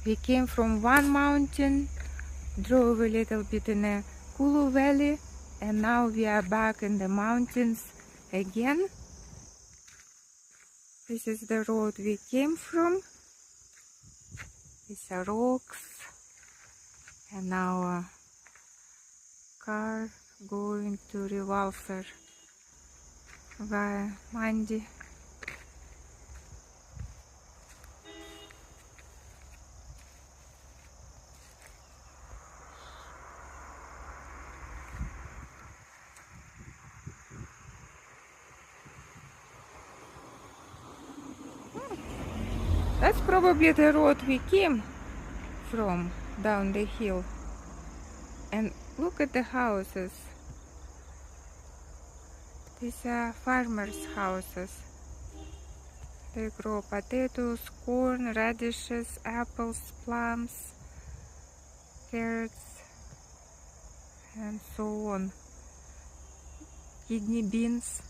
We came from one mountain, drove a little bit in a Kulu Valley, and now we are back in the mountains again. This is the road we came from. These are rocks, and our car going to Revolver via Mandi. That's probably the road we came from down the hill. And look at the houses. These are farmers' houses. They grow potatoes, corn, radishes, apples, plums, carrots, and so on. Kidney beans.